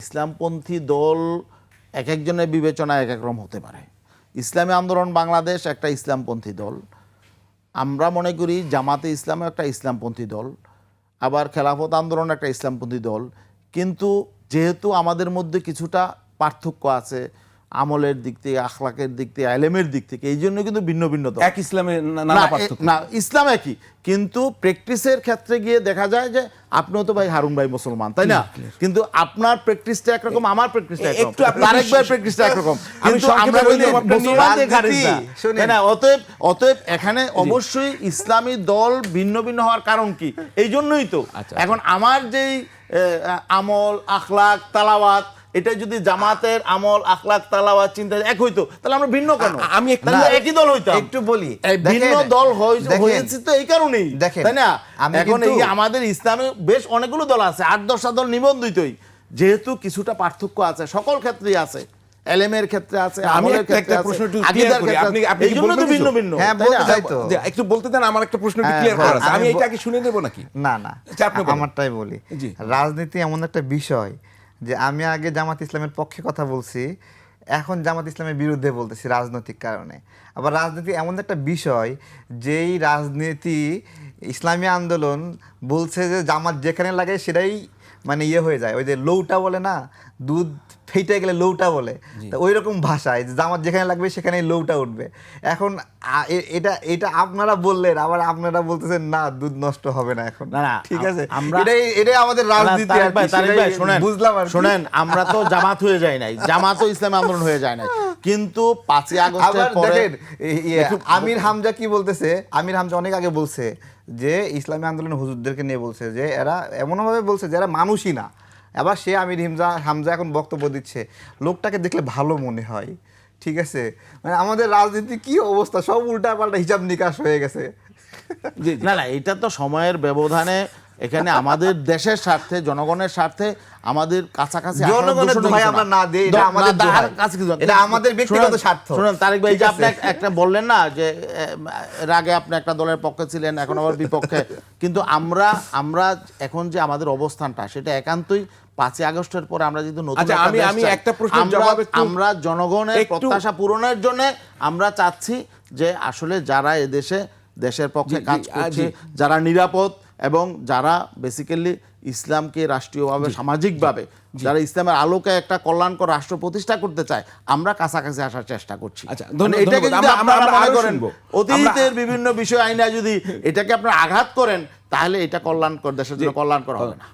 ইসলামপন্থী দল এক একজনের বিবেচনায় এক এক রকম হতে পারে। ইসলামী আন্দোলন বাংলাদেশ একটা ইসলামপন্থী দল, আমরা মনে করি জামাতে ইসলামও একটা ইসলামপন্থী দল, আবার খেলাফত আন্দোলন একটা ইসলামপন্থী দল। কিন্তু যেহেতু আমাদের মধ্যে কিছুটা পার্থক্য আছে আমলের দিক থেকে, আখলাকের দিক থেকে, আলেমের দিক থেকে, এই জন্য কিন্তু ভিন্ন ভিন্ন দল। এক ইসলামে নানা পার্থক্য না, ইসলাম একই, কিন্তু প্র্যাকটিসের ক্ষেত্রে গিয়ে দেখা যায় যে আপনিও তো ভাই হারুন ভাই মুসলমান, তাই না? কিন্তু আপনার প্র্যাকটিসটা একরকম, আমার প্র্যাকটিসটা একরকম, তারেক ভাইয়ের প্র্যাকটিসটা একরকম, কিন্তু আমরা মুসলমানদের খারিজ না, তাই না? অতএব এখানে অবশ্যই ইসলামী দল ভিন্ন ভিন্ন হওয়ার কারণ কি? এই জন্যই তো এখন আমার যেই আমল, আখলাক, তালাওয়াত, এটা যদি জামাতের আমল, আখলাক, তালাওয়াত, চিন্তা এক হইতো, তাহলে আমরা ভিন্ন কেন? আমি একই দল হইতাম। একটু বলি, ভিন্ন দল হয়েছে তো এই কারণেই, তাই না? এখন এই আমাদের ইসলামে বেশ অনেকগুলো দল আছে, 8-10টা দল নিবন্ধিতই, যেহেতু কিছুটা পার্থক্য আছে, সকল ক্ষেত্রেই আছে, এলেমের ক্ষেত্রে আছে, আমলের ক্ষেত্রে আছে, আকীদার ক্ষেত্রে আছে, এই জন্য তো ভিন্ন ভিন্ন। হ্যাঁ, বলতে চাই তো, একটু বলতে দেন, আমার একটা প্রশ্ন ক্লিয়ার করা আছে, আমি এটা আগে শুনে দেব নাকি? না না, আমারটাই বলি। রাজনীতি এমন একটা বিষয় যে আমি আগে জামাত ইসলামের পক্ষে কথা বলছি, এখন জামাত ইসলামের বিরুদ্ধে বলতেছি রাজনৈতিক কারণে। আবার রাজনীতি এমন একটা বিষয়, যেই রাজনীতি ইসলামী আন্দোলন বলছে যে জামাত যেখানে লাগে সেটাই মানে ইয়ে হয়ে যায়, ওই যে লৌটা বলে না, দুধ ফেটে গেলে লৌটা বলে, তো ওই রকম ভাষায় জামাত যেখানে লাগবে সেখানেই লৌটা উঠবে। এখন এটা এটা আপনারা বললেন, আবার আপনারা বলতেছেন না দুধ নষ্ট হবে না এখন, না ঠিক আছে, এটাই আমাদের রাজনীতি। বুঝলাম, শুনেন, আমরা তো জামাত হয়ে যাই নাই, জামাতও ইসলামী আন্দোলন হয়ে যায় নাই, কিন্তু 5ই আগস্টের পরে আমির হামজা কি বলতেছে, আমির হামজা অনেক আগে বলছে যে ইসলামী আন্দোলন হুজুরদেরকে নিয়ে বলছে যে এরা এমনভাবে বলছে যে এরা মানুষই না। আবার সে আমির হামজা এখন বক্তব্য দিচ্ছে, লোকটাকে দেখলে ভালো মনে হয়, ঠিক আছে? মানে আমাদের রাজনীতি কি অবস্থা, সব উল্টা পাল্টা হিসাব নিকাশ হয়ে গেছে। না না, এটা তো সময়ের ব্যবধানে, এখানে আমাদের দেশের স্বার্থে, জনগণের স্বার্থে আমাদের কাছাকাছি আমাদের ব্যক্তিগত স্বার্থ। শুনুন তারেক ভাই, যে আপনি একটা বললেন না যে এর আগে আপনি একটা দলের পক্ষে ছিলেন, এখন আবার বিপক্ষে, কিন্তু আমরা এখন যে আমাদের অবস্থানটা, সেটা একান্তই 5ই আগস্টের পরে আমরা যদি নতুন আমরা জনগণের প্রত্যাশা পূরণের জন্য আমরা চাচ্ছি যে আসলে যারা এদেশে দেশের পক্ষে কাজ করছে, যারা নিরাপদ এবং যারা বেসিক্যালি ইসলামকে রাষ্ট্রীয়ভাবে, সামাজিকভাবে, যারা ইসলামের আলোকে একটা কল্যাণকর রাষ্ট্র প্রতিষ্ঠা করতে চায়, আমরা কাছাকাছি আসার চেষ্টা করছি। অতীতের বিভিন্ন বিষয় আইনা যদি এটাকে আপনারা আঘাত করেন, তাহলে এটা কল্যাণকর, দেশের জন্য কল্যাণকর হবে না।